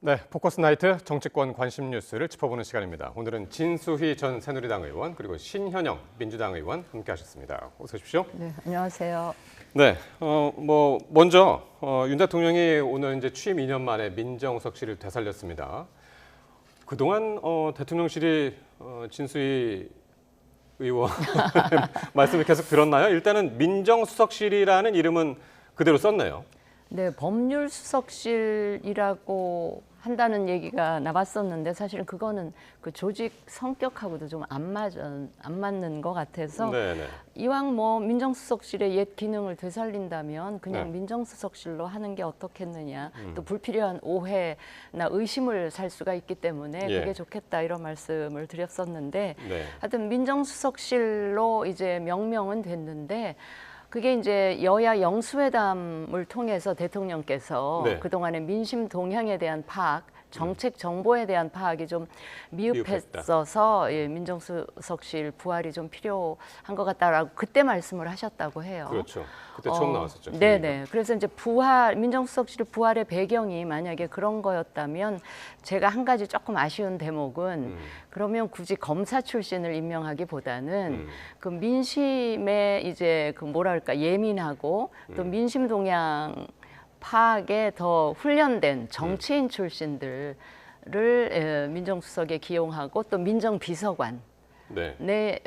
네, 포커스 나이트 정치권 관심 뉴스를 짚어보는 시간입니다. 오늘은 진수희 전 새누리당 의원 그리고 신현영 민주당 의원 함께하셨습니다. 어서 오십시오. 네, 안녕하세요. 네, 먼저 윤 대통령이 오늘 이제 취임 2년 만에 민정수석실을 되살렸습니다. 그동안 대통령실이 진수희 의원 말씀을 계속 들었나요? 일단은 민정수석실이라는 이름은 그대로 썼네요. 네, 법률수석실이라고 한다는 얘기가 나왔었는데 사실은 그거는 그 조직 성격하고도 좀 안 맞는 것 같아서 네네. 이왕 뭐 민정수석실의 옛 기능을 되살린다면 그냥 네. 민정수석실로 하는 게 어떻겠느냐. 또 불필요한 오해나 의심을 살 수가 있기 때문에 예. 그게 좋겠다 이런 말씀을 드렸었는데 네. 하여튼 민정수석실로 이제 명명은 됐는데 그게 이제 여야 영수회담을 통해서 대통령께서 네. 그동안의 민심 동향에 대한 파악, 정책 정보에 대한 파악이 좀 미흡했어서 예, 민정수석실 부활이 좀 필요한 것 같다라고 그때 말씀을 하셨다고 해요. 그렇죠. 그때 처음 나왔었죠. 네네. 그래서 이제 민정수석실 부활의 배경이 만약에 그런 거였다면 제가 한 가지 조금 아쉬운 대목은 그러면 굳이 검사 출신을 임명하기보다는 그 민심에 이제 그 뭐랄까 예민하고 또 민심 동향 파악에 더 훈련된 정치인 출신들을 민정수석에 기용하고 또 민정비서관 네,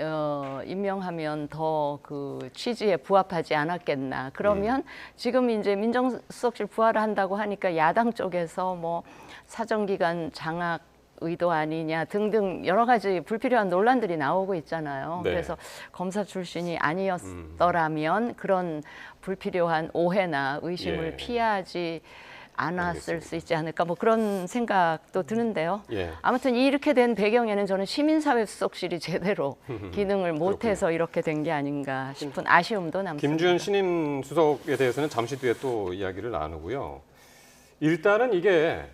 임명하면 더 그 취지에 부합하지 않았겠나. 그러면 지금 이제 민정수석실 부활을 한다고 하니까 야당 쪽에서 뭐 사정기관 장악 의도 아니냐 등등 여러 가지 불필요한 논란들이 나오고 있잖아요. 네. 그래서 검사 출신이 아니었더라면 그런 불필요한 오해나 의심을 예. 피하지 않았을 알겠습니다. 수 있지 않을까 뭐 그런 생각도 드는데요. 예. 아무튼 이렇게 된 배경에는 저는 시민사회 수석실이 제대로 기능을 못해서 이렇게 된 게 아닌가 싶은 아쉬움도 남습니다. 김주현 신임 수석에 대해서는 잠시 뒤에 또 이야기를 나누고요. 일단은 이게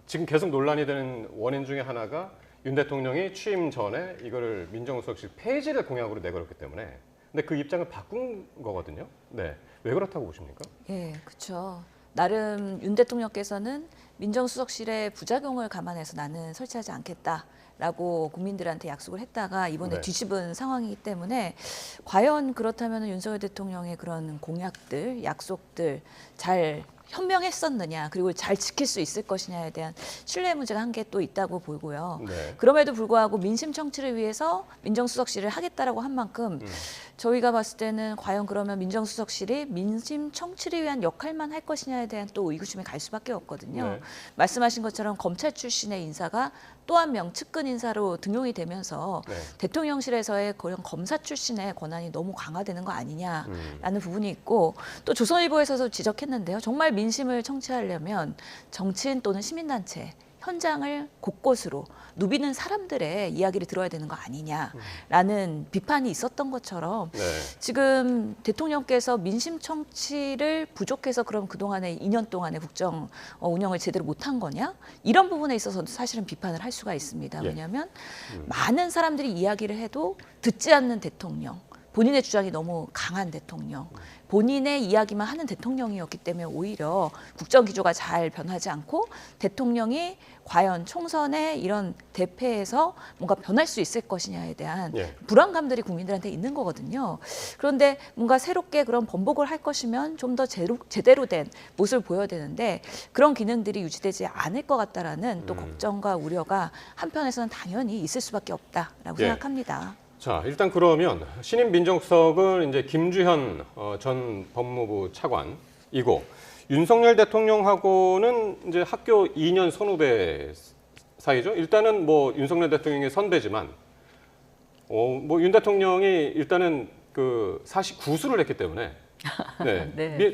지금 계속 논란이 되는 원인 중에 하나가 윤 대통령이 취임 전에 이거를 민정수석실 폐지를 공약으로 내걸었기 때문에 근데 그 입장을 바꾼 거거든요. 네, 왜 그렇다고 보십니까? 예, 그렇죠. 나름 윤 대통령께서는 민정수석실의 부작용을 감안해서 나는 설치하지 않겠다라고 국민들한테 약속을 했다가 이번에 네. 뒤집은 상황이기 때문에 과연 그렇다면 윤석열 대통령의 그런 공약들, 약속들 잘 현명했었느냐 그리고 잘 지킬 수 있을 것이냐에 대한 신뢰 문제가 한 개 또 있다고 보고요. 네. 그럼에도 불구하고 민심 청취를 위해서 민정수석실을 하겠다라고 한 만큼 저희가 봤을 때는 과연 그러면 민정수석실이 민심 청취를 위한 역할만 할 것이냐에 대한 또 의구심이 갈 수밖에 없거든요. 네. 말씀하신 것처럼 검찰 출신의 인사가 또 한 명 측근 인사로 등용이 되면서 네. 대통령실에서의 그런 검사 출신의 권한이 너무 강화되는 거 아니냐라는 부분이 있고 또 조선일보에서도 지적했는데요. 정말 민심을 청취하려면 정치인 또는 시민단체 현장을 곳곳으로 누비는 사람들의 이야기를 들어야 되는 거 아니냐라는 비판이 있었던 것처럼 네. 지금 대통령께서 민심 청취를 부족해서 그럼 그동안의 2년 동안의 국정 운영을 제대로 못한 거냐? 이런 부분에 있어서도 사실은 비판을 할 수가 있습니다. 예. 왜냐하면 많은 사람들이 이야기를 해도 듣지 않는 대통령, 본인의 주장이 너무 강한 대통령, 본인의 이야기만 하는 대통령이었기 때문에 오히려 국정 기조가 잘 변하지 않고 대통령이 과연 총선에 이런 대패에서 뭔가 변할 수 있을 것이냐에 대한 예. 불안감들이 국민들한테 있는 거거든요. 그런데 뭔가 새롭게 그런 번복을 할 것이면 좀 더 제대로 된 모습을 보여야 되는데 그런 기능들이 유지되지 않을 것 같다라는 또 걱정과 우려가 한편에서는 당연히 있을 수밖에 없다라고 예. 생각합니다. 자, 일단 그러면 신임 민정수석은 이제 김주현 전 법무부 차관이고 윤석열 대통령하고는 이제 학교 2년 선후배 사이죠. 일단은 뭐 윤석열 대통령의 선배지만 뭐 윤 대통령이 일단은 그 사실 구수를 했기 때문에 네. 네.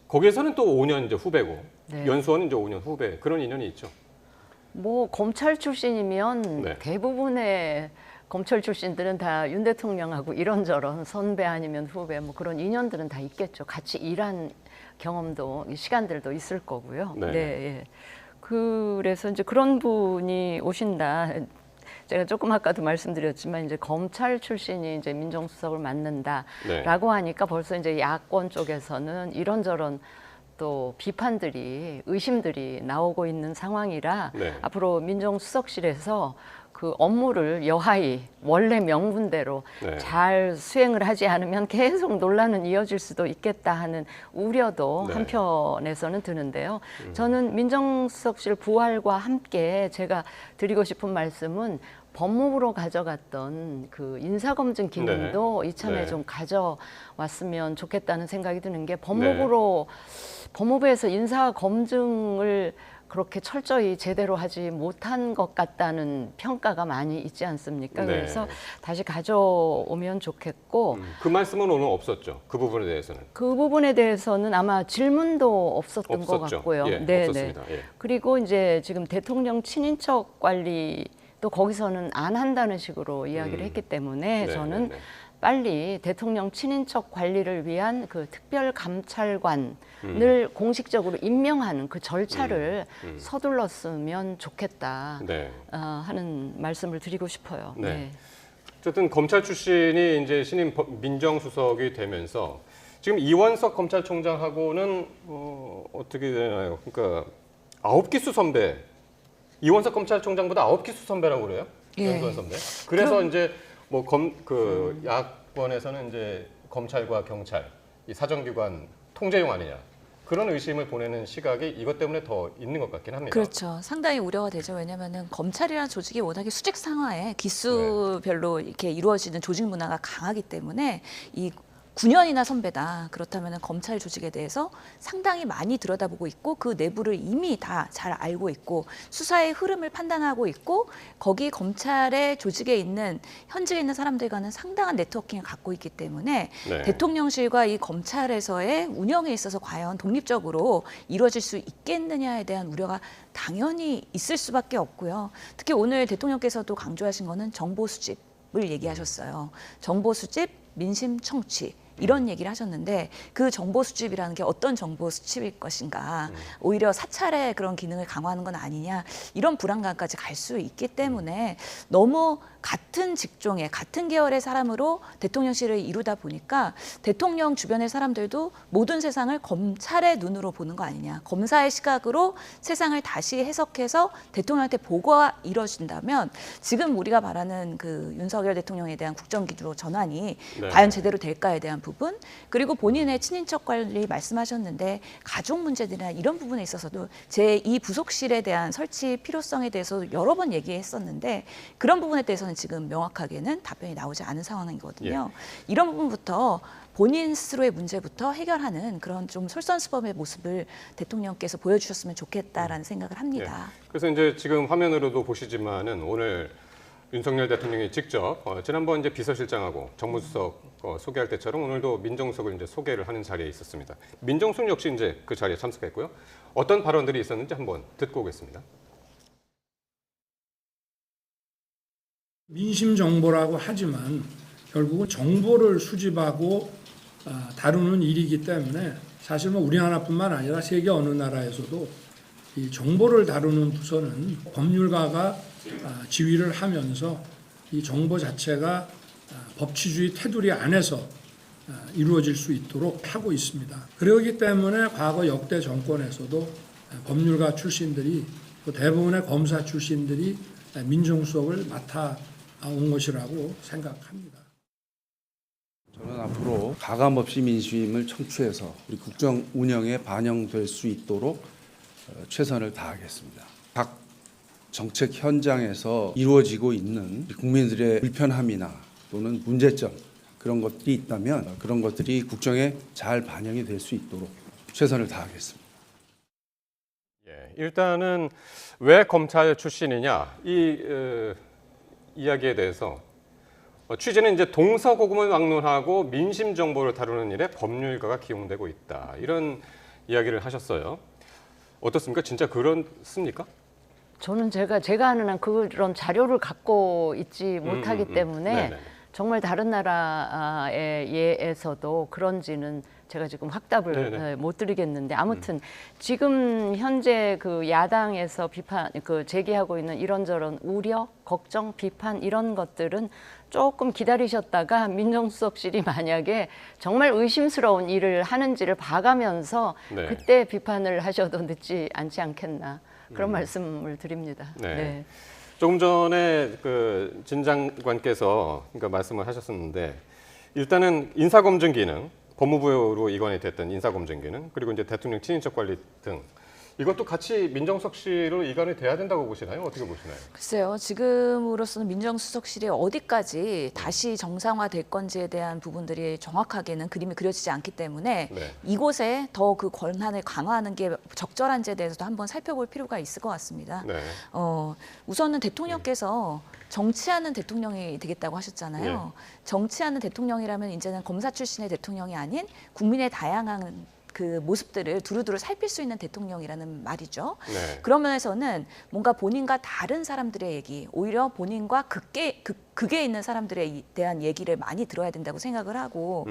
거기에서는 또 5년 이제 후배고 네. 연수원은 이제 5년 후배 그런 인연이 있죠. 뭐 검찰 출신이면 네. 대부분의 검찰 출신들은 다 윤 대통령하고 이런저런 선배 아니면 후배 뭐 그런 인연들은 다 있겠죠. 같이 일한 경험도 시간들도 있을 거고요. 네. 예. 그래서 이제 그런 분이 오신다. 제가 조금 아까도 말씀드렸지만 이제 검찰 출신이 이제 민정수석을 맡는다라고 하니까 벌써 이제 야권 쪽에서는 이런저런 또 비판들이 의심들이 나오고 있는 상황이라 네. 앞으로 민정수석실에서 그 업무를 여하히 원래 명분대로 네. 잘 수행을 하지 않으면 계속 논란은 이어질 수도 있겠다 하는 우려도 네. 한편에서는 드는데요. 저는 민정수석실 부활과 함께 제가 드리고 싶은 말씀은 법무부로 가져갔던 그 인사검증 기능도 이참에 네. 좀 가져왔으면 좋겠다는 생각이 드는 게 네. 법무부에서 인사검증을 그렇게 철저히 제대로 하지 못한 것 같다는 평가가 많이 있지 않습니까? 네. 그래서 다시 가져오면 좋겠고 그 말씀은 오늘 없었죠. 그 부분에 대해서는. 그 부분에 대해서는 아마 질문도 없었던 것 없었죠. 같고요. 예, 없었습니다. 예. 그리고 이제 지금 대통령 친인척 관리도 거기서는 안 한다는 식으로 이야기를 했기 때문에 네, 저는 네, 네. 빨리 대통령 친인척 관리를 위한 그 특별 감찰관을 공식적으로 임명하는 그 절차를 서둘렀으면 좋겠다 네. 하는 말씀을 드리고 싶어요. 네. 어쨌든 검찰 출신이 이제 신임 민정수석이 되면서 지금 이원석 검찰총장하고는 어떻게 되나요? 그러니까 9기수 선배, 이원석 검찰총장보다 9기수 선배라고 그래요? 예. 연수원 선배. 그래서 이제 뭐 야권에서는 이제 검찰과 경찰, 이 사정기관 통제용 아니냐 그런 의심을 보내는 시각이 이것 때문에 더 있는 것 같긴 합니다. 그렇죠. 상당히 우려가 되죠. 왜냐하면은 검찰이라는 조직이 워낙에 수직 상하에 기수별로 이렇게 이루어지는 조직 문화가 강하기 때문에 이 9년이나 선배다. 그렇다면 검찰 조직에 대해서 상당히 많이 들여다보고 있고 그 내부를 이미 다 잘 알고 있고 수사의 흐름을 판단하고 있고 거기 검찰의 조직에 있는 현직에 있는 사람들과는 상당한 네트워킹을 갖고 있기 때문에 네. 대통령실과 이 검찰에서의 운영에 있어서 과연 독립적으로 이루어질 수 있겠느냐에 대한 우려가 당연히 있을 수밖에 없고요. 특히 오늘 대통령께서도 강조하신 거는 정보 수집을 얘기하셨어요. 정보 수집, 민심 청취. 이런 얘기를 하셨는데 그 정보 수집이라는 게 어떤 정보 수집일 것인가 오히려 사찰의 그런 기능을 강화하는 건 아니냐 이런 불안감까지 갈 수 있기 때문에 너무 같은 직종의 같은 계열의 사람으로 대통령실을 이루다 보니까 대통령 주변의 사람들도 모든 세상을 검찰의 눈으로 보는 거 아니냐 검사의 시각으로 세상을 다시 해석해서 대통령한테 보고가 이루어진다면 지금 우리가 말하는 그 윤석열 대통령에 대한 국정기조 전환이 네. 과연 제대로 될까에 대한 부분 그리고 본인의 친인척 관리 말씀하셨는데 가족 문제들이나 이런 부분에 있어서도 제2 부속실에 대한 설치 필요성에 대해서 여러 번 얘기했었는데 그런 부분에 대해서는 지금 명확하게는 답변이 나오지 않은 상황이거든요. 이런 부분부터 본인 스스로의 문제부터 해결하는 그런 좀 솔선수범의 모습을 대통령께서 보여주셨으면 좋겠다라는 생각을 합니다. 그래서 이제 지금 화면으로도 보시지만은 오늘 윤석열 대통령이 직접 지난번 이제 비서실장하고 정무수석 소개할 때처럼 오늘도 민정수석을 이제 소개를 하는 자리에 있었습니다. 민정수석 역시 이제 그 자리에 참석했고요. 어떤 발언들이 있었는지 한번 듣고 오겠습니다. 민심 정보라고 하지만 결국은 정보를 수집하고 다루는 일이기 때문에 사실 뭐 우리나라뿐만 아니라 세계 어느 나라에서도 이 정보를 다루는 부서는 법률가가 지휘를 하면서 이 정보 자체가 법치주의 테두리 안에서 이루어질 수 있도록 하고 있습니다. 그러기 때문에 과거 역대 정권에서도 법률가 출신들이 또 대부분의 검사 출신들이 민정수석을 맡아온 것이라고 생각합니다. 저는 앞으로 가감없이 민심을 청취해서 우리 국정 운영에 반영될 수 있도록 최선을 다하겠습니다. 각 정책 현장에서 이루어지고 있는 국민들의 불편함이나 또는 문제점 그런 것들이 있다면 그런 것들이 국정에 잘 반영이 될 수 있도록 최선을 다하겠습니다. 예, 일단은 왜 검찰 출신이냐 이 이야기에 대해서 취재는 이제 동서고금을 막론하고 민심 정보를 다루는 일에 법률가가 기용되고 있다 이런 이야기를 하셨어요. 어떻습니까? 진짜 그렇습니까? 저는 제가 아는 한 그런 자료를 갖고 있지 못하기 때문에 네네. 정말 다른 나라의 예에서도 그런지는 제가 지금 확답을 네네. 못 드리겠는데 아무튼 지금 현재 그 야당에서 비판 제기하고 있는 이런저런 우려, 걱정, 비판 이런 것들은 조금 기다리셨다가 민정수석실이 만약에 정말 의심스러운 일을 하는지를 봐가면서 네. 그때 비판을 하셔도 늦지 않지 않겠나 그런 말씀을 드립니다. 네. 조금 전에 그 진 장관께서 그러니까 말씀을 하셨었는데 일단은 인사검증 기능, 법무부로 이관이 됐던 인사검증 기능, 그리고 이제 대통령 친인척 관리 등 이것도 같이 민정수석실로 이관이 돼야 된다고 보시나요? 어떻게 보시나요? 글쎄요. 지금으로서는 민정수석실이 어디까지 다시 정상화될 건지에 대한 부분들이 정확하게는 그림이 그려지지 않기 때문에 네. 이곳에 더 그 권한을 강화하는 게 적절한지에 대해서도 한번 살펴볼 필요가 있을 것 같습니다. 네. 우선은 대통령께서 정치하는 대통령이 되겠다고 하셨잖아요. 정치하는 대통령이라면 이제는 검사 출신의 대통령이 아닌 국민의 다양한 그 모습들을 두루두루 살필 수 있는 대통령이라는 말이죠. 네. 그런 면에서는 뭔가 본인과 다른 사람들의 얘기, 오히려 본인과 극에 있는 사람들에 대한 얘기를 많이 들어야 된다고 생각을 하고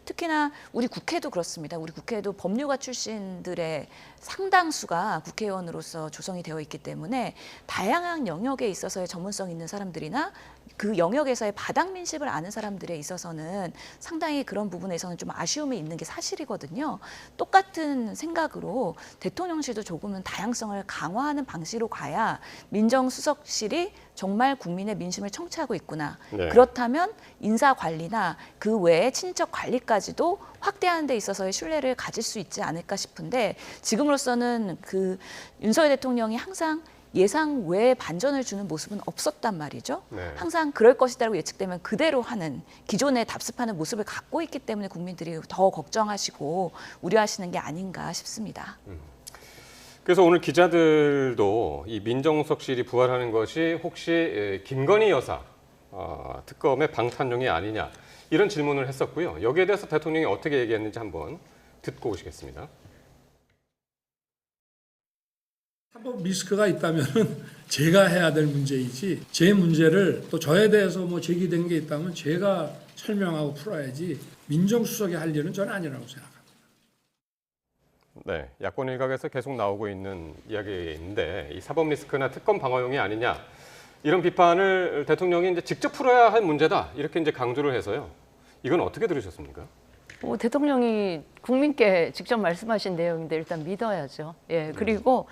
특히나 우리 국회도 그렇습니다. 우리 국회도 법률가 출신들의 상당수가 국회의원으로서 조성이 되어 있기 때문에 다양한 영역에 있어서의 전문성 있는 사람들이나 그 영역에서의 바닥 민심을 아는 사람들에 있어서는 상당히 그런 부분에서는 좀 아쉬움이 있는 게 사실이거든요. 똑같은 생각으로 대통령실도 조금은 다양성을 강화하는 방식으로 가야 민정수석실이 정말 국민의 민심을 청취하고 있구나. 네. 그렇다면 인사 관리나 그 외에 친인척 관리까지도 확대하는 데 있어서의 신뢰를 가질 수 있지 않을까 싶은데 지금으로서는 그 윤석열 대통령이 항상 예상 외의 반전을 주는 모습은 없었단 말이죠. 네. 항상 그럴 것이다라고 예측되면 그대로 하는 기존에 답습하는 모습을 갖고 있기 때문에 국민들이 더 걱정하시고 우려하시는 게 아닌가 싶습니다. 그래서 오늘 기자들도 이 민정수석실이 부활하는 것이 혹시 김건희 여사 특검의 방탄용이 아니냐 이런 질문을 했었고요. 여기에 대해서 대통령이 어떻게 얘기했는지 한번 듣고 오시겠습니다. 사법 리스크가 있다면은 제가 해야 될 문제이지 제 문제를 또 저에 대해서 뭐 제기된 게 있다면 제가 설명하고 풀어야지 민정수석이 할 일은 저는 아니라고 생각합니다. 네, 야권 일각에서 계속 나오고 있는 이야기인데 이 사법 리스크나 특검 방어용이 아니냐 이런 비판을 대통령이 이제 직접 풀어야 할 문제다 이렇게 이제 강조를 해서요. 이건 어떻게 들으셨습니까? 대통령이 국민께 직접 말씀하신 내용인데 일단 믿어야죠. 예, 그리고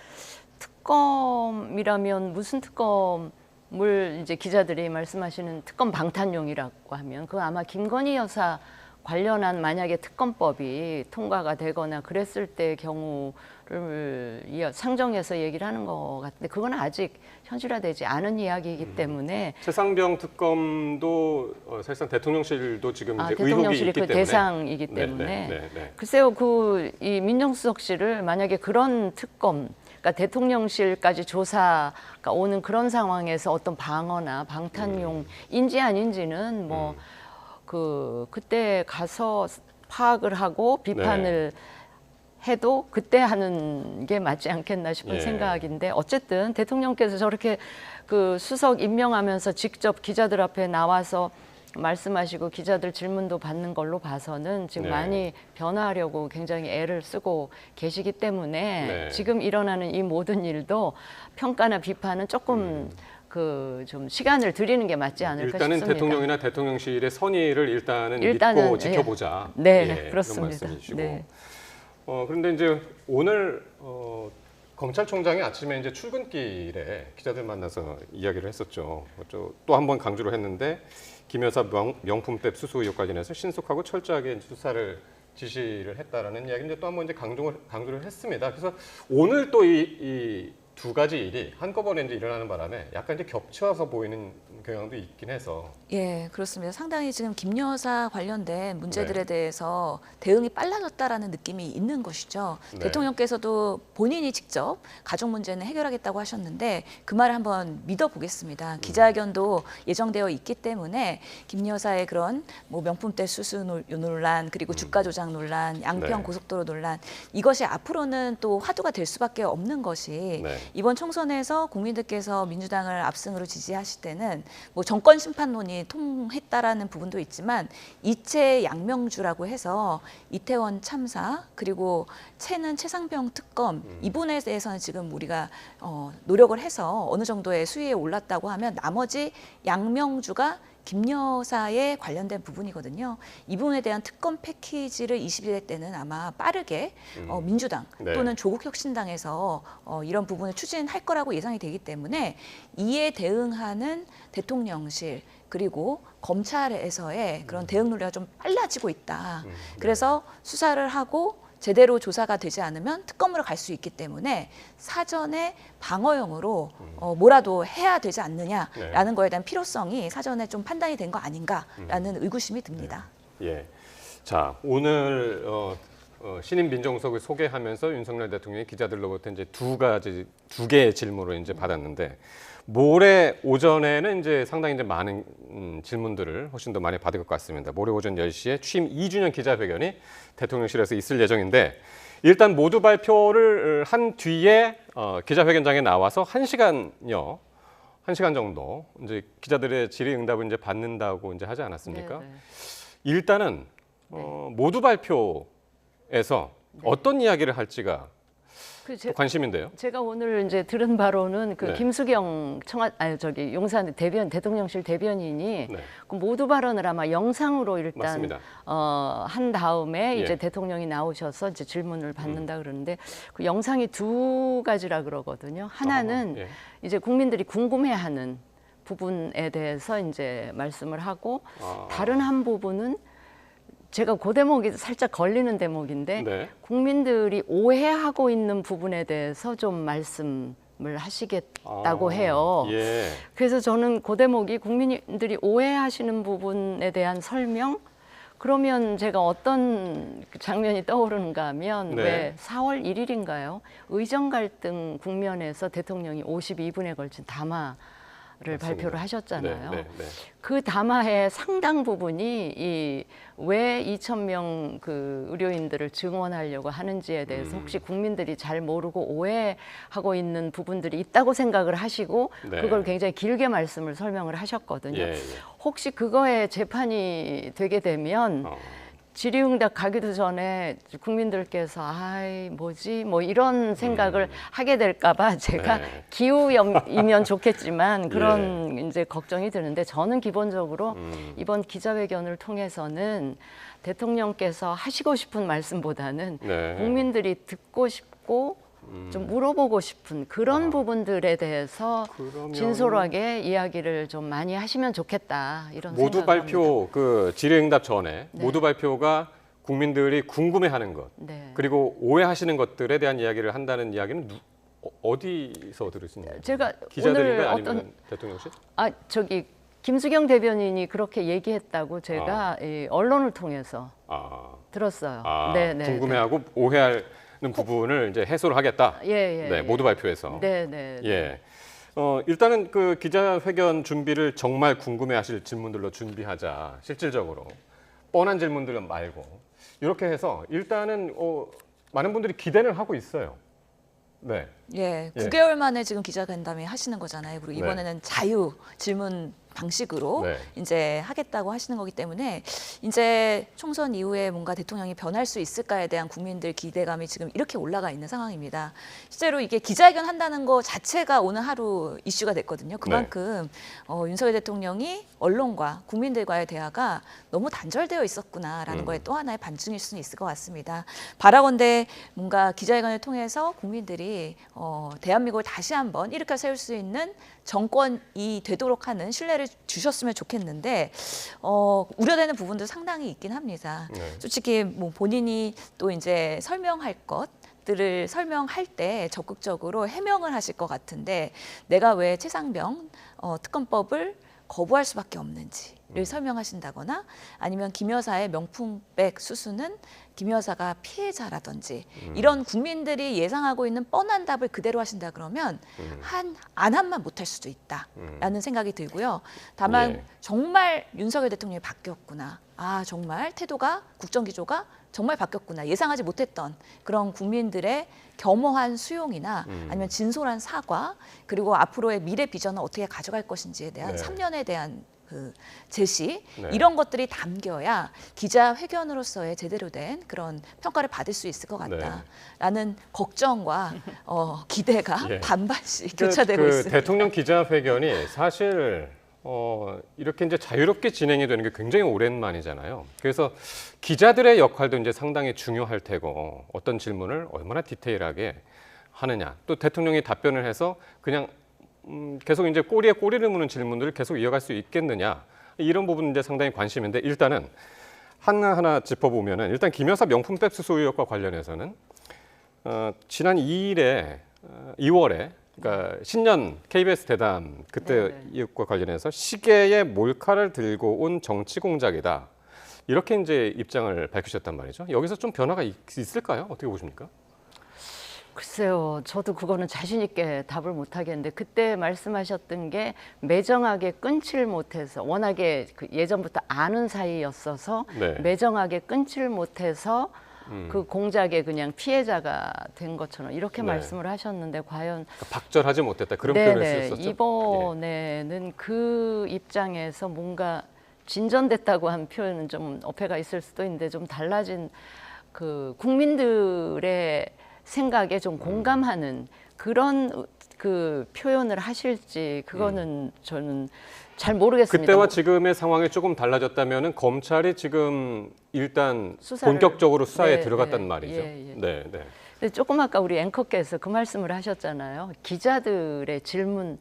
특검이라면 무슨 특검을 이제 기자들이 말씀하시는 특검 방탄용이라고 하면 그거 아마 김건희 여사 관련한 만약에 특검법이 통과가 되거나 그랬을 때 경우를 상정해서 얘기를 하는 것 같은데 그건 아직 현실화되지 않은 이야기이기 때문에 최상병 특검도 사실상 대통령실도 지금 이제 의혹이 대통령실이 있기 그 때문에 대상이기 때문에 네. 글쎄요 이 민정수석실을 만약에 그런 특검 그러니까 대통령실까지 조사가 오는 그런 상황에서 어떤 방어나 방탄용인지 아닌지는 뭐 그때 가서 파악을 하고 비판을 해도 그때 하는 게 맞지 않겠나 싶은 생각인데 어쨌든 대통령께서 저렇게 그 수석 임명하면서 직접 기자들 앞에 나와서 말씀하시고 기자들 질문도 받는 걸로 봐서는 지금 많이 변화하려고 굉장히 애를 쓰고 계시기 때문에 지금 일어나는 이 모든 일도 평가나 비판은 조금 좀 시간을 들이는 게 맞지 않을까 일단은 싶습니다. 대통령이나 대통령실의 선의를 일단은 믿고 지켜보자. 네, 그렇습니다. 그런 말씀이시고. 네. 그런데 이제 오늘 검찰총장이 아침에 이제 출근길에 기자들 만나서 이야기를 했었죠. 또 한 번 강조를 했는데 김 여사 명품백 수수 의혹 관련해서 신속하고 철저하게 수사를 지시를 했다라는 이야기인데 또 한 번 이제 강조를 했습니다. 그래서 오늘 또 이 두 가지 일이 한꺼번에 이제 일어나는 바람에 약간 이제 겹쳐서 보이는 경향도 있긴 해서. 예, 그렇습니다. 상당히 지금 김 여사 관련된 문제들에 대해서 대응이 빨라졌다라는 느낌이 있는 것이죠. 대통령께서도 본인이 직접 가족 문제는 해결하겠다고 하셨는데 그 말을 한번 믿어보겠습니다. 기자회견도 예정되어 있기 때문에 김 여사의 그런 뭐 명품백 수수 논란 그리고 주가 조작 논란, 양평 고속도로 논란 이것이 앞으로는 또 화두가 될 수밖에 없는 것이 이번 총선에서 국민들께서 민주당을 압승으로 지지하실 때는 뭐 정권 심판론이 통했다라는 부분도 있지만 이채 양명주라고 해서 이태원 참사 그리고 채는 최상병 특검 이 부분에 대해서는 지금 우리가 노력을 해서 어느 정도의 수위에 올랐다고 하면 나머지 양명주가 김 여사에 관련된 부분이거든요. 이 부분에 대한 특검 패키지를 21대 때는 아마 빠르게 민주당 네. 또는 조국혁신당에서 이런 부분을 추진할 거라고 예상이 되기 때문에 이에 대응하는 대통령실 그리고 검찰에서의 그런 대응 논리가 좀 빨라지고 있다. 그래서 수사를 하고 제대로 조사가 되지 않으면 특검으로 갈 수 있기 때문에 사전에 방어용으로 뭐라도 해야 되지 않느냐라는 거에 대한 필요성이 사전에 좀 판단이 된 거 아닌가라는 의구심이 듭니다. 예. 자, 오늘 신임 민정수석을 소개하면서 윤석열 대통령이 기자들로부터 이제 두 개의 질문을 이제 받았는데 모레 오전에는 이제 상당히 이제 많은 질문들을 훨씬 더 많이 받을 것 같습니다. 모레 오전 10시에 취임 2주년 기자회견이 대통령실에서 있을 예정인데 일단 모두 발표를 한 뒤에 기자회견장에 나와서 1시간여 1시간 정도 이제 기자들의 질의응답을 이제 받는다고 이제 하지 않았습니까? 네, 네. 일단은 모두 발표에서 어떤 이야기를 할지가 관심인데요. 제가 오늘 이제 들은 바로는 그 네. 김수경 용산 대통령실 대변인이 네. 그 모두 발언을 아마 영상으로 일단 맞습니다. 한 다음에 예. 이제 대통령이 나오셔서 이제 질문을 받는다 그러는데 그 영상이 두 가지라 그러거든요. 하나는 예. 이제 국민들이 궁금해하는 부분에 대해서 이제 말씀을 하고 다른 한 부분은 제가 그 대목이 살짝 걸리는 대목인데 네. 국민들이 오해하고 있는 부분에 대해서 좀 말씀을 하시겠다고 해요. 예. 그래서 저는 그 대목이 국민들이 오해하시는 부분에 대한 설명 그러면 제가 어떤 장면이 떠오르는가 하면 네. 왜 4월 1일인가요? 의정 갈등 국면에서 대통령이 52분에 걸친 담화를 맞습니다. 발표를 하셨잖아요. 네, 네, 네. 그 담화의 상당 부분이 왜 2,000명 그 의료인들을 증원하려고 하는지에 대해서 혹시 국민들이 잘 모르고 오해하고 있는 부분들이 있다고 생각을 하시고 네. 그걸 굉장히 길게 말씀을 설명을 하셨거든요. 예, 예. 혹시 그거에 재판이 되게 되면 질의응답 가기도 전에 국민들께서 아이 뭐지 뭐 이런 생각을 하게 될까봐 제가 네. 기우이면 좋겠지만 그런 이제 걱정이 드는데 저는 기본적으로 이번 기자회견을 통해서는 대통령께서 하시고 싶은 말씀보다는 네. 국민들이 듣고 싶고 좀 물어보고 싶은 그런 부분들에 대해서 그러면 진솔하게 이야기를 좀 많이 하시면 좋겠다 이런 모두 생각을 합니다. 발표 그 질의응답 전에 모두 발표가 국민들이 궁금해하는 것 네. 그리고 오해하시는 것들에 대한 이야기를 한다는 이야기는 어디서 들을 수 있나요? 제가 기자들인가요? 오늘 아니면 대통령실? 김수경 대변인이 그렇게 얘기했다고 제가 이 언론을 통해서 들었어요. 네, 네, 궁금해하고 오해하는 부분을 이제 해소를 하겠다. 예, 네, 모두 발표해서. 네, 네. 예. 일단은 그 기자회견 준비를 정말 궁금해하실 질문들로 준비하자. 실질적으로 뻔한 질문들 말고 이렇게 해서 일단은 많은 분들이 기대를 하고 있어요. 네. 예, 예. 9개월 만에 지금 기자간담회 하시는 거잖아요. 그리고 네. 이번에는 자유 질문 방식으로 네. 이제 하겠다고 하시는 거기 때문에 이제 총선 이후에 뭔가 대통령이 변할 수 있을까에 대한 국민들 기대감이 지금 이렇게 올라가 있는 상황입니다. 실제로 이게 기자회견 한다는 거 자체가 오늘 하루 이슈가 됐거든요. 그만큼 윤석열 대통령이 언론과 국민들과의 대화가 너무 단절되어 있었구나라는 거에 또 하나의 반증일 수는 있을 것 같습니다. 바라건대 뭔가 기자회견을 통해서 국민들이 대한민국을 다시 한번 일으켜 세울 수 있는 정권이 되도록 하는 신뢰를 주셨으면 좋겠는데 우려되는 부분도 상당히 있긴 합니다. 네. 솔직히 뭐 본인이 또 이제 설명할 것들을 설명할 때 적극적으로 해명을 하실 것 같은데 내가 왜 최상병 특검법을 거부할 수밖에 없는지를 설명하신다거나 아니면 김 여사의 명품백 수수는 김 여사가 피해자라든지 이런 국민들이 예상하고 있는 뻔한 답을 그대로 하신다 그러면 안 한만 못할 수도 있다라는 생각이 들고요. 다만 예. 정말 윤석열 대통령이 바뀌었구나. 아 정말 태도가 국정기조가 정말 바뀌었구나. 예상하지 못했던 그런 국민들의 겸허한 수용이나 아니면 진솔한 사과 그리고 앞으로의 미래 비전을 어떻게 가져갈 것인지에 대한 네. 3년에 대한 그 제시 네. 이런 것들이 담겨야 기자회견으로서의 제대로 된 그런 평가를 받을 수 있을 것 같다라는 걱정과 기대가 예. 반반씩 교차되고 그 있습니다. 대통령 기자회견이 사실 이렇게 이제 자유롭게 진행이 되는 게 굉장히 오랜만이잖아요. 그래서 기자들의 역할도 이제 상당히 중요할 테고 어떤 질문을 얼마나 디테일하게 하느냐, 또 대통령이 답변을 해서 그냥 계속 이제 꼬리에 꼬리를 무는 질문들을 계속 이어갈 수 있겠느냐, 이런 부분 이제 상당히 관심인데, 일단은 하나하나 짚어보면은, 일단 김여사 명품 백 수수 의혹과 관련해서는 지난 2월에 그러니까 신년 KBS 대담 그때 네네. 이것과 관련해서 시계에 몰카를 들고 온 정치 공작이다, 이렇게 이제 입장을 밝히셨단 말이죠. 여기서 좀 변화가 있을까요? 어떻게 보십니까? 글쎄요, 저도 그거는 자신 있게 답을 못 하겠는데, 그때 말씀하셨던 게 매정하게 끊질 못해서, 워낙에 그 예전부터 아는 사이였어서 네. 매정하게 끊질 못해서 그 공작의 그냥 피해자가 된 것처럼 이렇게 네. 말씀을 하셨는데, 과연 그러니까 박절하지 못했다, 그런 표현을 쓰셨죠. 이번에는 그 입장에서 뭔가 진전됐다고 한 표현은 좀 어폐가 있을 수도 있는데, 좀 달라진 그 국민들의 생각에 좀 공감하는 그런 그 표현을 하실지, 그거는 저는 잘 모르겠습니다. 그때와 지금의 상황이 조금 달라졌다면은 검찰이 지금 일단 수사를- 본격적으로 수사에 네, 들어갔단 네, 말이죠. 예, 예. 네, 네. 근데 조금 아까 우리 앵커께서 그 말씀을 하셨잖아요. 기자들의 질문이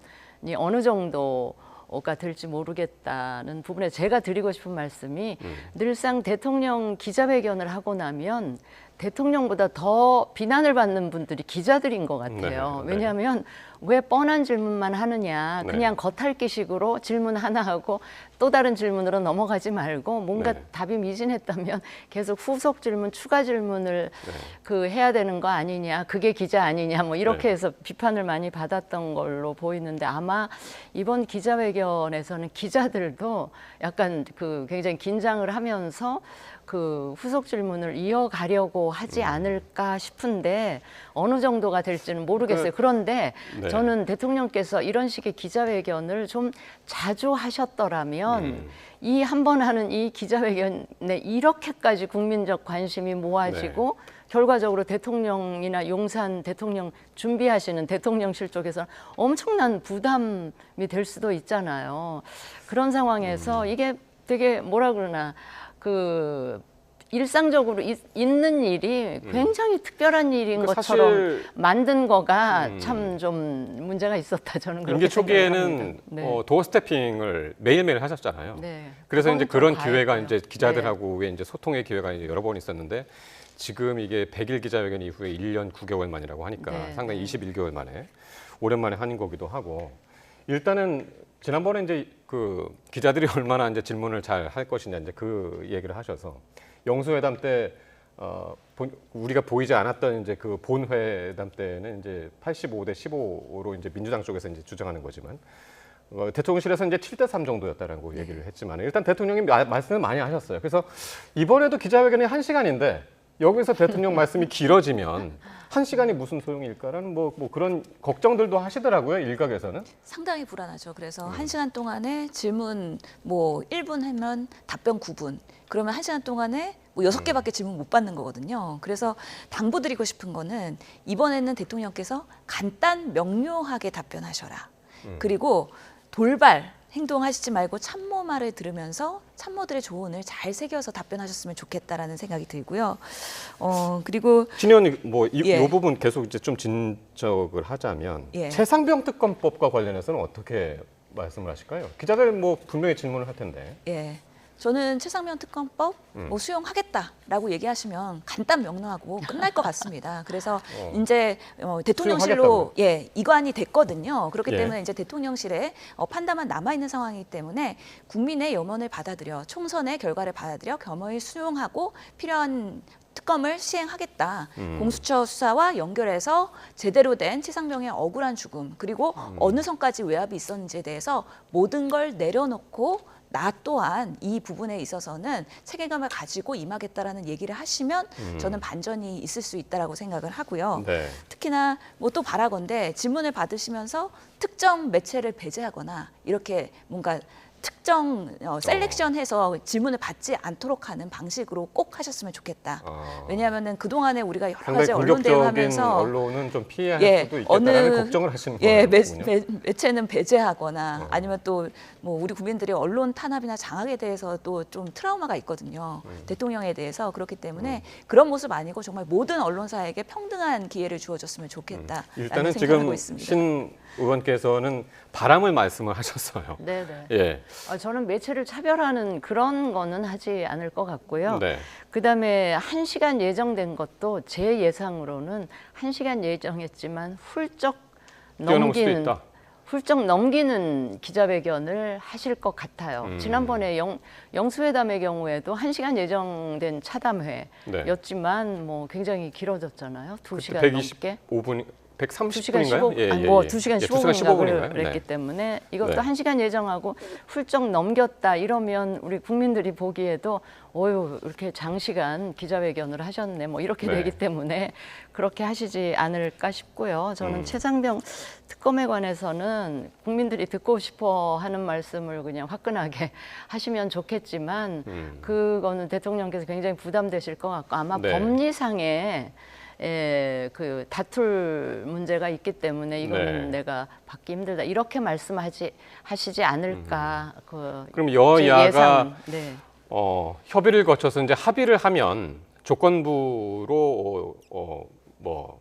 어느 정도가 될지 모르겠다는 부분에 제가 드리고 싶은 말씀이, 늘상 대통령 기자회견을 하고 나면 대통령보다 더 비난을 받는 분들이 기자들인 것 같아요. 네, 네. 왜냐하면 왜 뻔한 질문만 하느냐, 네. 그냥 겉핥기식으로 질문 하나 하고 또 다른 질문으로 넘어가지 말고, 뭔가 네. 답이 미진했다면 계속 후속 질문, 추가 질문을 그 해야 되는 거 아니냐, 그게 기자 아니냐, 뭐 이렇게 네. 해서 비판을 많이 받았던 걸로 보이는데, 아마 이번 기자회견에서는 기자들도 약간 그 굉장히 긴장을 하면서 그 후속 질문을 이어가려고 하지 않을까 싶은데, 어느 정도가 될지는 모르겠어요. 그런데 네. 저는 대통령께서 이런 식의 기자회견을 좀 자주 하셨더라면 이 한 번 하는 이 기자회견에 이렇게까지 국민적 관심이 모아지고 결과적으로 대통령이나 용산 대통령 준비하시는 대통령실 쪽에서 엄청난 부담이 될 수도 있잖아요. 그런 상황에서 이게 되게 뭐라 그러나 그 일상적으로 있는 일이 굉장히 특별한 일인 그러니까 것처럼 사실 만든 거가 참 좀 문제가 있었다, 저는 그렇게 임기 생각을 초기에는 합니다. 네. 도어 스태핑을 매일매일 하셨잖아요. 네. 그래서 이제 그건 그런 좀 기회가 봐야 이제 돼요. 기자들하고의 이제 소통의 기회가 이제 여러 번 있었는데, 지금 이게 100일 기자회견 이후에 1년 9개월 만이라고 하니까 네, 상당히 네. 21개월 만에 오랜만에 하는 거기도 하고, 일단은 지난번에 이제 그 기자들이 얼마나 이제 질문을 잘 할 것이냐 이제 그 얘기를 하셔서, 영수회담 때 우리가 보이지 않았던 이제 그 본회담 때는 이제 85대 15로 이제 민주당 쪽에서 이제 주장하는 거지만, 대통령실에서 이제 7대3 정도였다라고 얘기를 했지만, 일단 대통령이 말씀을 많이 하셨어요. 그래서 이번에도 기자회견이 1시간인데 여기서 대통령 말씀이 길어지면 1시간이 무슨 소용일까라는 뭐 그런 걱정들도 하시더라고요, 일각에서는. 상당히 불안하죠. 그래서 1시간 동안에 질문 뭐 1분 하면 답변 9분. 그러면 1시간 동안에 뭐 6개밖에 질문 못 받는 거거든요. 그래서 당부드리고 싶은 거는, 이번에는 대통령께서 간단 명료하게 답변하셔라. 그리고 돌발 행동하시지 말고 참모 말을 들으면서 참모들의 조언을 잘 새겨서 답변하셨으면 좋겠다라는 생각이 들고요. 그리고 진 의원님, 이 예. 부분 계속 이제 좀 진척을 하자면, 예. 최상병 특검법과 관련해서는 어떻게 말씀을 하실까요? 기자들 뭐 분명히 질문을 할 텐데. 예. 저는 최상병 특검법 뭐 수용하겠다라고 얘기하시면 간단 명료하고 끝날 것 같습니다. 그래서 이제 대통령실로 이관이 됐거든요. 그렇기 예. 때문에 이제 대통령실에 판단만 남아 있는 상황이기 때문에 국민의 염원을 받아들여, 총선의 결과를 받아들여 겸허히 수용하고 필요한 특검을 시행하겠다. 공수처 수사와 연결해서 제대로 된 최상병의 억울한 죽음, 그리고 어느 선까지 외압이 있었는지에 대해서 모든 걸 내려놓고 나 또한 이 부분에 있어서는 책임감을 가지고 임하겠다라는 얘기를 하시면 저는 반전이 있을 수 있다라고 생각을 하고요. 네. 특히나 뭐 또 바라건대 질문을 받으시면서 특정 매체를 배제하거나 이렇게 뭔가 특정 셀렉션해서 질문을 받지 않도록 하는 방식으로 꼭 하셨으면 좋겠다. 왜냐하면은 그동안에 우리가 여러 가지 상당히 언론 대응 공격적인 하면서 언론은 좀 피해야 할 예, 수도 있겠다라는 어느- 걱정을 하시는 예, 거군요. 매체는 배제하거나 아니면 또 뭐 우리 국민들이 언론 탄압이나 장악에 대해서 또 좀 트라우마가 있거든요. 대통령에 대해서. 그렇기 때문에 그런 모습 아니고 정말 모든 언론사에게 평등한 기회를 주어졌으면 좋겠다. 일단은 생각하고 지금 있습니다. 신 의원께서는 바람을 말씀을 하셨어요. 네네. 예. 저는 매체를 차별하는 그런 거는 하지 않을 것 같고요. 네. 그다음에 1시간 예정된 것도 제 예상으로는 1시간 예정했지만 뛰어넘을 수도 있다. 훌쩍 넘기는 기자회견을 하실 것 같아요. 지난번에 영수회담의 경우에도 1시간 예정된 차담회였지만 뭐 굉장히 길어졌잖아요. 2시간 넘게. 125분, 2시간 130분인가요? 15분, 아니 뭐 2시간 15분인가 네. 그랬기 때문에 이것도 네. 1시간 예정하고 훌쩍 넘겼다 이러면 우리 국민들이 보기에도 어유 이렇게 장시간 기자회견을 하셨네 뭐 이렇게 네. 되기 때문에 그렇게 하시지 않을까 싶고요. 저는 최장병 특검에 관해서는 국민들이 듣고 싶어 하는 말씀을 그냥 화끈하게 하시면 좋겠지만 그거는 대통령께서 굉장히 부담되실 것 같고 아마 네. 법리상에 그 다툴 문제가 있기 때문에 이거는 네. 내가 받기 힘들다 이렇게 하시지 않을까 그 그럼 제 여야가 예상. 네. 협의를 거쳐서 이제 합의를 하면 조건부로 뭐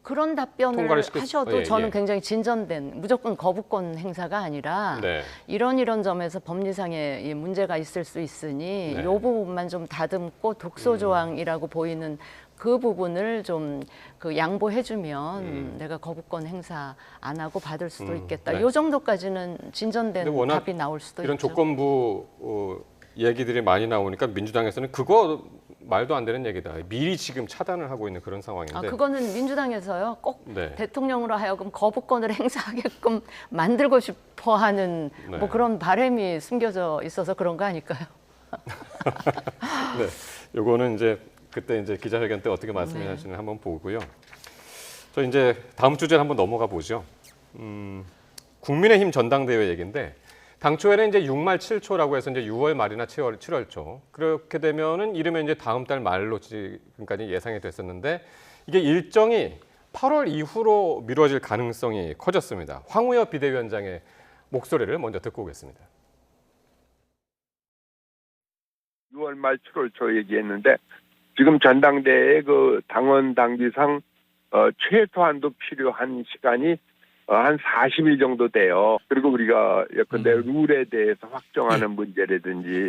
그런 통과를 답변을 시켰- 하셔도 예, 저는 예. 굉장히 진전된 무조건 거부권 행사가 아니라 네. 이런 점에서 법리상의 문제가 있을 수 있으니 네. 이 부분만 좀 다듬고 독소 조항이라고 보이는 그 부분을 좀 그 양보해주면 내가 거부권 행사 안 하고 받을 수도 있겠다. 네. 이 정도까지는 근데 진전된 워낙 답이 나올 수도 이런 있죠. 조건부 얘기들이 많이 나오니까 민주당에서는 그거 말도 안 되는 얘기다. 미리 지금 차단을 하고 있는 그런 상황인데. 그거는 민주당에서요. 꼭 네. 대통령으로 하여금 거부권을 행사하게끔 만들고 싶어하는 네. 뭐 그런 바람이 숨겨져 있어서 그런 거 아닐까요? 네, 요거는 이제 그때 이제 기자회견 때 어떻게 말씀하시는지 한번 보고요. 저 이제 다음 주제로 한번 넘어가 보죠. 국민의힘 전당대회 얘기인데 당초에는 이제 6말 7초라고 해서 이제 6월 말이나 7월 초 그렇게 되면은 이르면 이제 다음 달 말로 지금까지 예상이 됐었는데 이게 일정이 8월 이후로 미뤄질 가능성이 커졌습니다. 황우여 비대위원장의 목소리를 먼저 듣고 오겠습니다. 6월 말 7월 초 얘기했는데 지금 전당대회 그 당원 당규상 최소한도 필요한 시간이 한 40일 정도 돼요. 그리고 우리가 예컨대 룰에 대해서 확정하는 문제라든지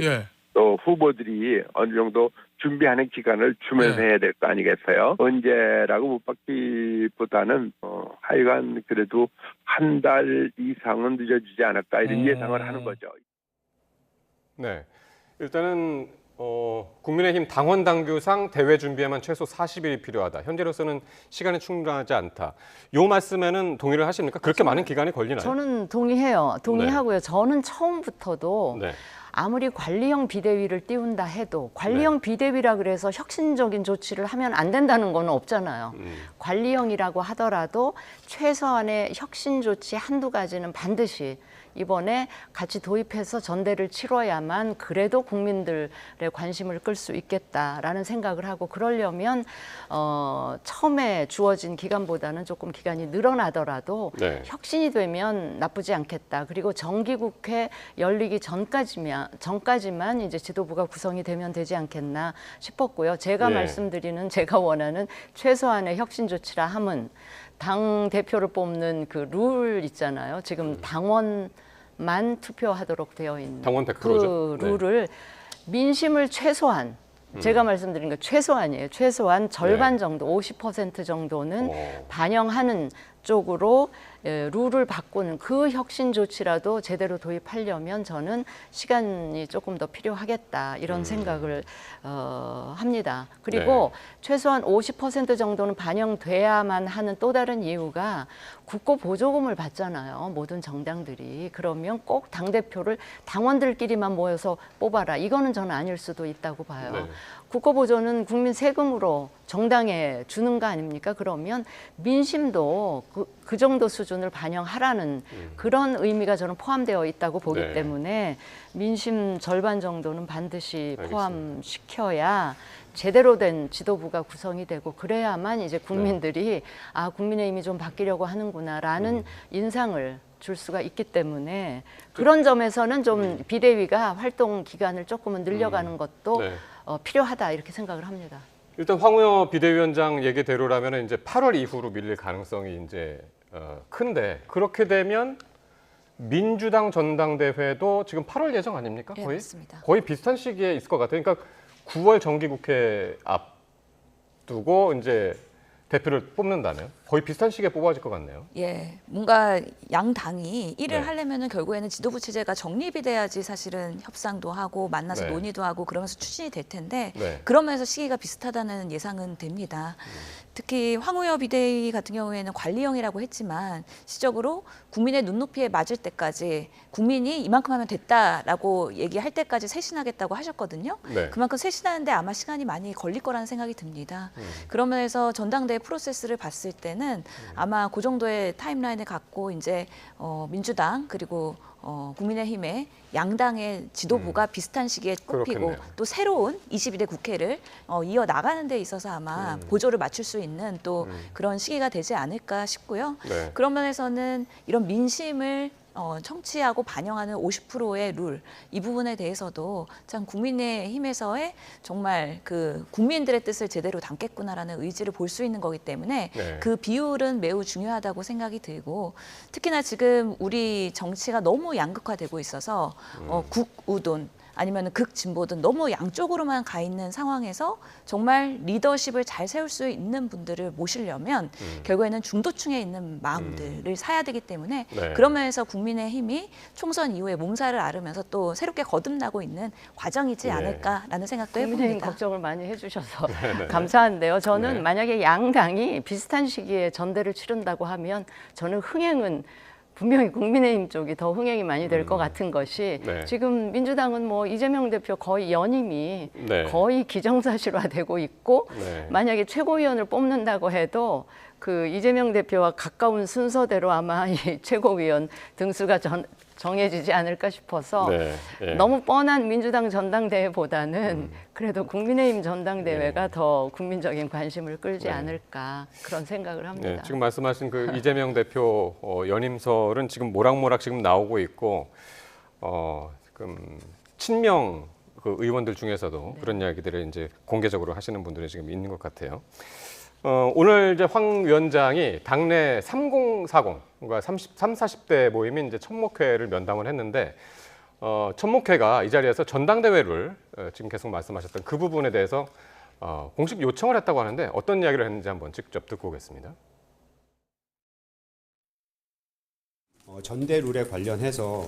또 후보들이 어느 정도 준비하는 기간을 주면서 해야 될 거 아니겠어요? 언제라고 못 받기보다는 하여간 그래도 한 달 이상은 늦어지지 않을까 이런 예상을 하는 거죠. 네, 일단은 국민의힘 당원 당규상 대회 준비에만 최소 40일이 필요하다. 현재로서는 시간이 충분하지 않다. 요 말씀에는 동의를 하십니까? 그렇게 많은 기간이 걸리나요? 저는 동의해요. 동의하고요. 저는 처음부터도 네. 아무리 관리형 비대위를 띄운다 해도 관리형 비대위라 그래서 혁신적인 조치를 하면 안 된다는 건 없잖아요. 관리형이라고 하더라도 최소한의 혁신 조치 한두 가지는 반드시 이번에 같이 도입해서 전대를 치러야만 그래도 국민들의 관심을 끌 수 있겠다라는 생각을 하고 그러려면 처음에 주어진 기간보다는 조금 기간이 늘어나더라도 네. 혁신이 되면 나쁘지 않겠다. 그리고 정기국회 열리기 전까지만 이제 지도부가 구성이 되면 되지 않겠나 싶었고요. 제가 예. 말씀드리는 제가 원하는 최소한의 혁신 조치라 함은 당 대표를 뽑는 그 룰 있잖아요. 지금 당원만 투표하도록 되어 있는 당원 100%죠. 그 룰을 민심을 최소한 제가 말씀드린 거 최소한이에요. 최소한 절반 정도, 50% 정도는 오. 반영하는 쪽으로 룰을 바꾸는 그 혁신 조치라도 제대로 도입하려면 저는 시간이 조금 더 필요하겠다 이런 생각을 합니다. 그리고 최소한 50% 정도는 반영돼야만 하는 또 다른 이유가 국고 보조금을 받잖아요. 모든 정당들이. 그러면 꼭 당대표를 당원들끼리만 모여서 뽑아라. 이거는 저는 아닐 수도 있다고 봐요. 네. 국고 보조는 국민 세금으로 정당에 주는 거 아닙니까? 그러면 민심도 그 정도 수준을 반영하라는 그런 의미가 저는 포함되어 있다고 보기 네. 때문에 민심 절반 정도는 반드시 알겠습니다. 포함시켜야 제대로 된 지도부가 구성이 되고 그래야만 이제 국민들이 아 국민의힘이 좀 바뀌려고 하는구나라는 인상을 줄 수가 있기 때문에 그런 점에서는 좀 비대위가 활동 기간을 조금은 늘려가는 것도 네. 필요하다 이렇게 생각을 합니다. 일단 황우여 비대위원장 얘기대로라면 이제 8월 이후로 밀릴 가능성이 이제 큰데 그렇게 되면 민주당 전당대회도 지금 8월 예정 아닙니까? 네, 거의 맞습니다. 거의 비슷한 시기에 있을 것 같아요. 그러니까 9월 정기국회 앞두고 이제 대표를 뽑는다면 거의 비슷한 시기에 뽑아질 것 같네요. 예, 뭔가 양 당이 일을 네. 하려면은 결국에는 지도부 체제가 정립이 돼야지 사실은 협상도 하고 만나서 네. 논의도 하고 그러면서 추진이 될 텐데 네. 그러면서 시기가 비슷하다는 예상은 됩니다. 특히 황우여 비대위 같은 경우에는 관리형이라고 했지만 시적으로 국민의 눈높이에 맞을 때까지 국민이 이만큼 하면 됐다라고 얘기할 때까지 쇄신하겠다고 하셨거든요. 네. 그만큼 쇄신하는데 아마 시간이 많이 걸릴 거라는 생각이 듭니다. 그런 면에서 전당대회 프로세스를 봤을 때는 아마 그 정도의 타임라인을 갖고 이제 민주당 그리고 국민의힘의 양당의 지도부가 비슷한 시기에 뽑히고 그렇겠네요. 또 새로운 22대 국회를 이어 나가는 데 있어서 아마 보조를 맞출 수 있는 또 그런 시기가 되지 않을까 싶고요. 네. 그런 면에서는 이런 민심을 청취하고 반영하는 50%의 룰 이 부분에 대해서도 참 국민의힘에서의 정말 그 국민들의 뜻을 제대로 담겠구나라는 의지를 볼 수 있는 거기 때문에 네. 그 비율은 매우 중요하다고 생각이 들고 특히나 지금 우리 정치가 너무 양극화되고 있어서 국우돈 아니면 극진보든 너무 양쪽으로만 가 있는 상황에서 정말 리더십을 잘 세울 수 있는 분들을 모시려면 결국에는 중도층에 있는 마음들을 사야 되기 때문에 네. 그런 면에서 국민의힘이 총선 이후에 몸살을 앓으면서 또 새롭게 거듭나고 있는 과정이지 네. 않을까라는 생각도 국민의힘 해봅니다. 걱정을 많이 해주셔서 감사한데요. 저는 네. 만약에 양당이 비슷한 시기에 전대를 치른다고 하면 저는 흥행은 분명히 국민의힘 쪽이 더 흥행이 많이 될 것 같은 것이 네. 지금 민주당은 뭐 이재명 대표 거의 연임이 네. 거의 기정사실화되고 있고 네. 만약에 최고위원을 뽑는다고 해도 그 이재명 대표와 가까운 순서대로 아마 이 최고위원 등수가 정해지지 않을까 싶어서 네. 예. 너무 뻔한 민주당 전당대회보다는 그래도 국민의힘 전당대회가 더 국민적인 관심을 끌지 네. 않을까 그런 생각을 합니다. 네, 지금 말씀하신 그 이재명 대표 연임설은 지금 모락모락 지금 나오고 있고 지금 친명 그 의원들 중에서도 그런 이야기들을 이제 공개적으로 하시는 분들이 지금 있는 것 같아요. 오늘 이제 황 위원장이 당내 3040, 그러니까 40대 모임인 이제 천목회를 면담을 했는데 천목회가 이 자리에서 전당대회를 지금 계속 말씀하셨던 그 부분에 대해서 공식 요청을 했다고 하는데 어떤 이야기를 했는지 한번 직접 듣고 오겠습니다. 전대 룰에 관련해서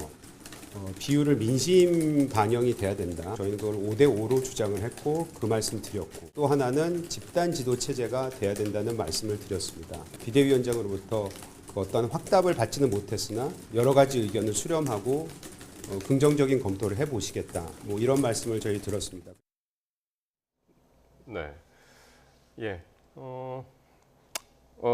비율을 민심 반영이 돼야 된다. 저희는 그걸 5대5로 주장을 했고 그 말씀 드렸고 또 하나는 집단 지도 체제가 돼야 된다는 말씀을 드렸습니다. 비대위원장으로부터 그 어떤 확답을 받지는 못했으나 여러 가지 의견을 수렴하고 긍정적인 검토를 해보시겠다. 뭐 이런 말씀을 저희 들었습니다. 네, 예,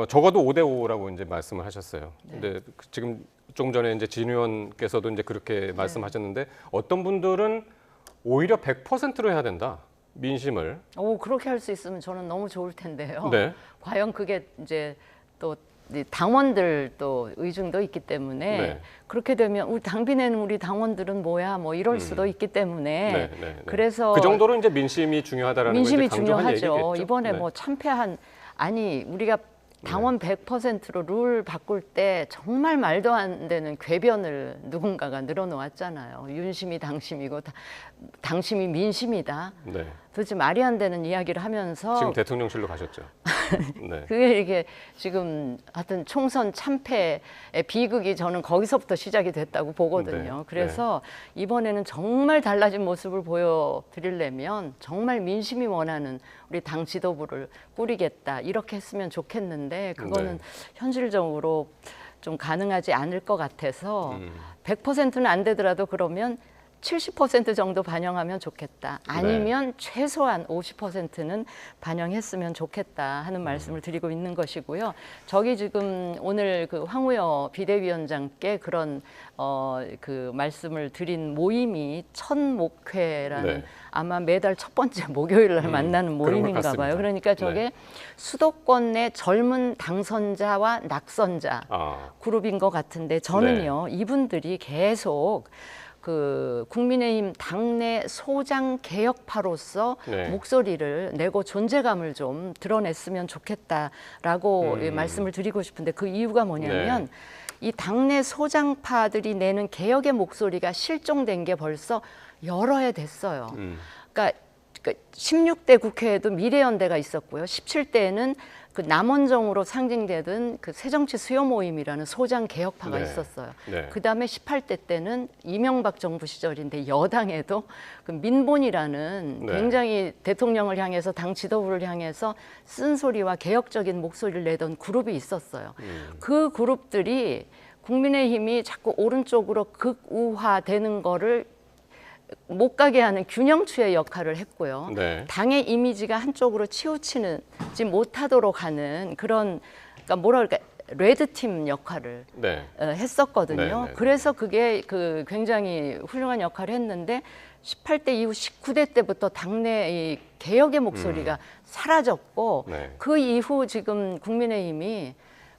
적어도 5대5라고 이제 말씀을 하셨어요. 근데 지금 조금 전에 이제 진 의원께서도 이제 그렇게 말씀하셨는데 어떤 분들은 오히려 100%로 해야 된다. 민심을. 그렇게 할 수 있으면 저는 너무 좋을 텐데요. 네. 과연 그게 이제 또 당원들 또 의중도 있기 때문에 네. 그렇게 되면 우리 당비내는 우리 당원들은 뭐야 뭐 이럴 수도 있기 때문에 네, 네, 네. 그래서 그 정도로 이제 민심이 중요하다라는 민심이 걸 이제 강조한 중요하죠. 얘기겠죠. 이번에 네. 뭐 참패한 우리가 당원 100%로 룰 바꿀 때 정말 말도 안 되는 궤변을 누군가가 늘어놓았잖아요. 윤심이 당심이고 당심이 민심이다. 네. 도대체 말이 안 되는 이야기를 하면서 지금 대통령실로 가셨죠. 네. 그게 이게 지금 하여튼 총선 참패의 비극이 저는 거기서부터 시작이 됐다고 보거든요. 네. 그래서 이번에는 정말 달라진 모습을 보여드리려면 정말 민심이 원하는 우리 당 지도부를 꾸리겠다 이렇게 했으면 좋겠는데 그거는 네. 현실적으로 좀 가능하지 않을 것 같아서 100%는 안 되더라도 그러면 70% 정도 반영하면 좋겠다. 아니면 최소한 50%는 반영했으면 좋겠다 하는 말씀을 드리고 있는 것이고요. 저기 지금 오늘 그 황우여 비대위원장께 그런 그 말씀을 드린 모임이 첫 목회라는 네. 아마 매달 첫 번째 목요일 날 만나는 그런 것 모임인가 같습니다. 봐요. 그러니까 저게 네. 수도권 내 젊은 당선자와 낙선자 그룹인 것 같은데 저는요 이분들이 계속 그 국민의힘 당내 소장 개혁파로서 네. 목소리를 내고 존재감을 좀 드러냈으면 좋겠다라고 말씀을 드리고 싶은데 그 이유가 뭐냐면 이 당내 소장파들이 내는 개혁의 목소리가 실종된 게 벌써 여러 해 됐어요. 그러니까 16대 국회에도 미래연대가 있었고요. 17대에는 그 남원정으로 상징되던 그 새정치 수요 모임이라는 소장 개혁파가 네. 있었어요. 네. 그다음에 18대 때는 이명박 정부 시절인데 여당에도 그 민본이라는 네. 굉장히 대통령을 향해서 당 지도부를 향해서 쓴소리와 개혁적인 목소리를 내던 그룹이 있었어요. 그 그룹들이 국민의힘이 자꾸 오른쪽으로 극우화되는 거를 못 가게 하는 균형추의 역할을 했고요. 네. 당의 이미지가 한쪽으로 치우치지 못하도록 하는 그런 그러니까 뭐라 그럴까 레드팀 역할을 네. 했었거든요. 네, 네, 네. 그래서 그게 그 굉장히 훌륭한 역할을 했는데 18대 이후 19대 때부터 당내 이 개혁의 목소리가 사라졌고 네. 그 이후 지금 국민의힘이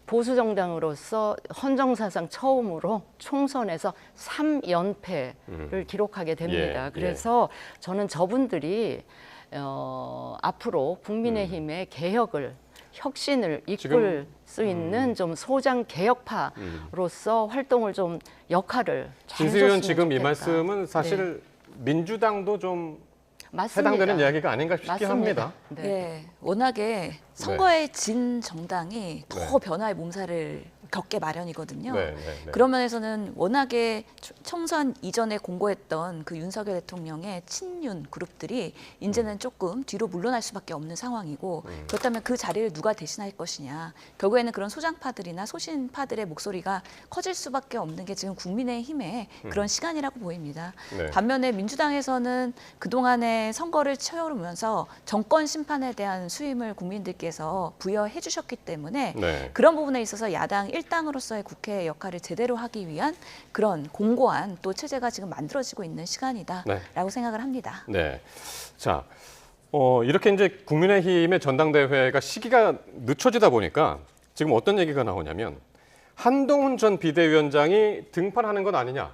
보수 정당으로서 헌정사상 처음으로 총선에서 3연패를 기록하게 됩니다. 예, 그래서 저는 저분들이 앞으로 국민의힘의 개혁을 혁신을 이끌 지금, 수 있는 좀 소장 개혁파로서 활동을 좀 역할을 잘 진수 의원 해줬으면 지금 이 좋겠다. 말씀은 사실 민주당도 좀 맞습니다. 해당되는 이야기가 아닌가 싶긴 맞습니다. 합니다. 네. 네, 워낙에 선거에 진 정당이 더 네. 변화의 몸살을 겪게 마련이거든요. 네, 네, 네. 그런 면에서는 워낙에 총선 이전에 공고했던 그 윤석열 대통령의 친윤 그룹들이 이제는 조금 뒤로 물러날 수밖에 없는 상황이고 그렇다면 그 자리를 누가 대신할 것이냐. 결국에는 그런 소장파들이나 소신파들의 목소리가 커질 수밖에 없는 게 지금 국민의힘의 그런 시간이라고 보입니다. 네. 반면에 민주당에서는 그동안의 선거를 치르면서 정권 심판에 대한 수임을 국민들께서 부여해 주셨기 때문에 네. 그런 부분에 있어서 야당 일당으로서의 국회의 역할을 제대로 하기 위한 그런 공고한 또 체제가 지금 만들어지고 있는 시간이다라고 생각을 합니다. 네. 자, 이렇게 이제 국민의힘의 전당대회가 시기가 늦춰지다 보니까 지금 어떤 얘기가 나오냐면 한동훈 전 비대위원장이 등판하는 건 아니냐.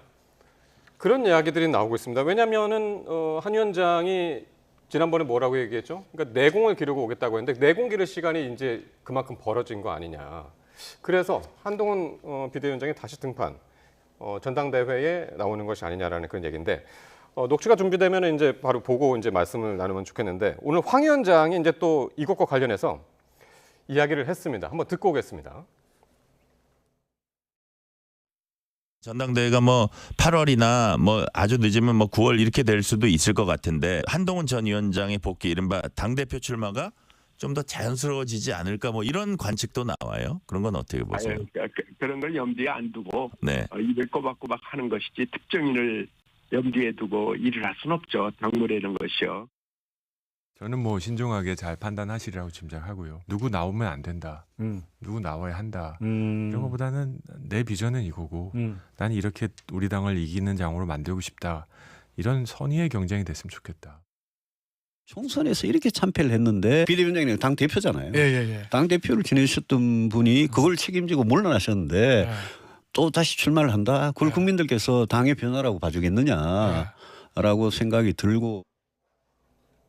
그런 이야기들이 나오고 있습니다. 왜냐하면은 한 위원장이 지난번에 뭐라고 얘기했죠? 그러니까 내공을 기르고 오겠다고 했는데 내공 기를 시간이 이제 그만큼 벌어진 거 아니냐. 그래서 한동훈 비대위원장이 다시 등판, 전당대회에 나오는 것이 아니냐라는 그런 얘기인데 녹취가 준비되면 이제 바로 보고 이제 말씀을 나누면 좋겠는데 오늘 황 위원장이 이제 또 이것과 관련해서 이야기를 했습니다. 한번 듣고 오겠습니다. 전당대회가 뭐 8월이나 뭐 아주 늦으면 뭐 9월 이렇게 될 수도 있을 것 같은데 한동훈 전 위원장의 복귀 이른바 당대표 출마가 좀 더 자연스러워지지 않을까 뭐 이런 관측도 나와요. 그런 건 어떻게 보세요? 그런 걸 염두에 안 두고 네. 입을 꼬박꼬박 하는 것이지 특정인을 염두에 두고 일을 할 수는 없죠. 당무라는 것이요. 저는 뭐 신중하게 잘 판단하시리라고 짐작하고요. 누구 나오면 안 된다. 누구 나와야 한다. 이런 것보다는 내 비전은 이거고 나는 이렇게 우리 당을 이기는 장으로 만들고 싶다. 이런 선의의 경쟁이 됐으면 좋겠다. 총선에서 이렇게 참패를 했는데 비대위원장님 당 대표잖아요. 예. 당 대표를 지내셨던 분이 그걸 책임지고 물러나셨는데 또 다시 출마를 한다. 그걸 국민들께서 당의 변화라고 봐주겠느냐라고 생각이 들고.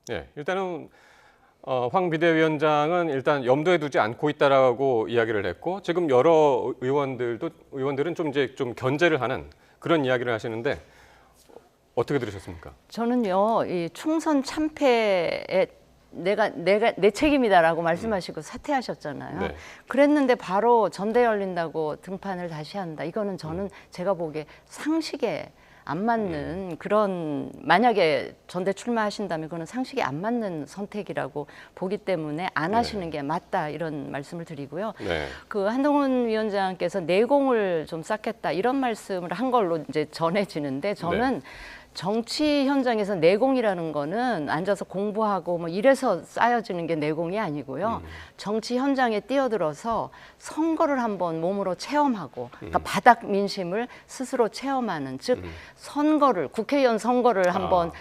네, 일단은 황 비대위원장은 일단 염두에 두지 않고 있다라고 이야기를 했고 지금 여러 의원들은 좀 이제 좀 견제를 하는 그런 이야기를 하시는데. 어떻게 들으셨습니까? 저는요, 이 총선 참패의 내 책임이다라고 말씀하시고 사퇴하셨잖아요. 네. 그랬는데 바로 전대 열린다고 등판을 다시 한다. 이거는 저는 제가 보기에 상식에 안 맞는 그런, 만약에 전대 출마하신다면 그거는 상식에 안 맞는 선택이라고 보기 때문에 안 하시는 게 맞다, 이런 말씀을 드리고요. 네. 그 한동훈 위원장께서 내공을 좀 쌓겠다 이런 말씀을 한 걸로 이제 전해지는데, 저는 정치 현장에서 내공이라는 거는 앉아서 공부하고 뭐 이래서 쌓여지는 게 내공이 아니고요. 정치 현장에 뛰어들어서 선거를 한번 몸으로 체험하고, 그러니까 바닥 민심을 스스로 체험하는, 즉 선거를, 국회의원 선거를 한번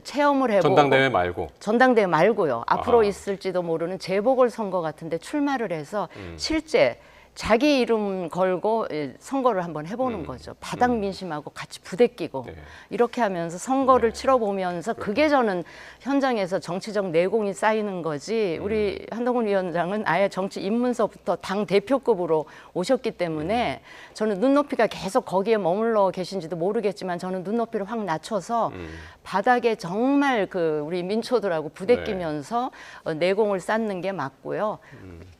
체험을 해보고, 전당대회 말고요. 앞으로 있을지도 모르는 재보궐선거 같은데 출마를 해서 실제 자기 이름 걸고 선거를 한번 해보는 거죠. 바닥 민심하고 같이 부대끼고 이렇게 하면서 선거를 치러보면서, 그게 저는 현장에서 정치적 내공이 쌓이는 거지. 우리 한동훈 위원장은 아예 정치 입문서부터 당 대표급으로 오셨기 때문에 저는 눈높이가 계속 거기에 머물러 계신지도 모르겠지만, 저는 눈높이를 확 낮춰서 바닥에 정말 그 우리 민초들하고 부대끼면서 내공을 쌓는 게 맞고요.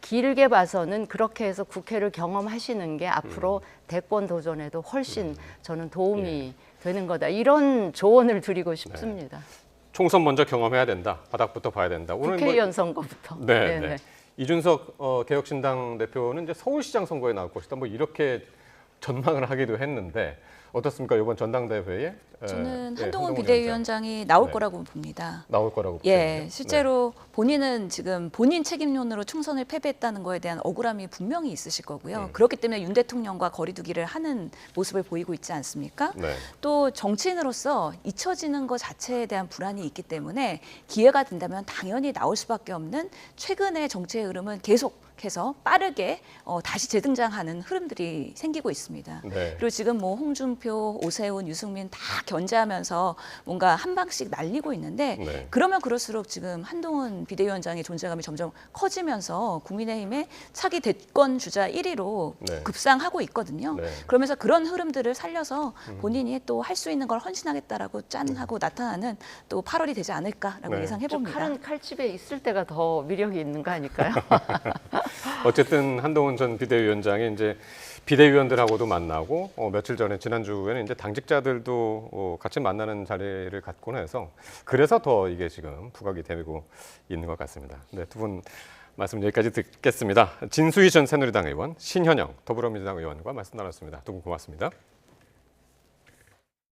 길게 봐서는 그렇게 해서 국회를 경험하시는 게 앞으로 대권 도전에도 훨씬 저는 도움이 되는 거다, 이런 조언을 드리고 싶습니다. 총선 먼저 경험해야 된다. 바닥부터 봐야 된다. 오늘 국회의원 선거부터. 네. 이준석 개혁신당 대표는 이제 서울시장 선거에 나올 것이다. 뭐 이렇게 전망을 하기도 했는데 어떻습니까? 이번 전당대회에 저는 한동훈 비대위원장이 나올 거라고 봅니다. 나올 거라고 예, 실제로 본인은 지금 본인 책임론으로 총선을 패배했다는 거에 대한 억울함이 분명히 있으실 거고요. 그렇기 때문에 윤 대통령과 거리두기를 하는 모습을 보이고 있지 않습니까? 또 정치인으로서 잊혀지는 것 자체에 대한 불안이 있기 때문에 기회가 된다면 당연히 나올 수밖에 없는, 최근의 정치의 흐름은 계속해서 빠르게 다시 재등장하는 흐름들이 생기고 있습니다. 그리고 지금 뭐 홍준표, 오세훈, 유승민 다 견제하면서 뭔가 한 방씩 날리고 있는데, 그러면 그럴수록 지금 한동훈 비대위원장의 존재감이 점점 커지면서 국민의힘의 차기 대권 주자 1위로 급상하고 있거든요. 그러면서 그런 흐름들을 살려서 본인이 또 할 수 있는 걸 헌신하겠다라고 짠 하고 나타나는 또 8월이 되지 않을까라고 예상해 봅니다. 칼은 칼집에 있을 때가 더 위력이 있는 거 아닐까요? 어쨌든 한동훈 전 비대위원장이 이제 비대위원들하고도 만나고 며칠 전에 지난주에는 이제 당직자들도 같이 만나는 자리를 갖곤 해서, 그래서 더 이게 지금 부각이 되고 있는 것 같습니다. 네, 두 분 말씀 여기까지 듣겠습니다. 진수희 전 새누리당 의원, 신현영 더불어민주당 의원과 말씀 나눴습니다. 두 분 고맙습니다.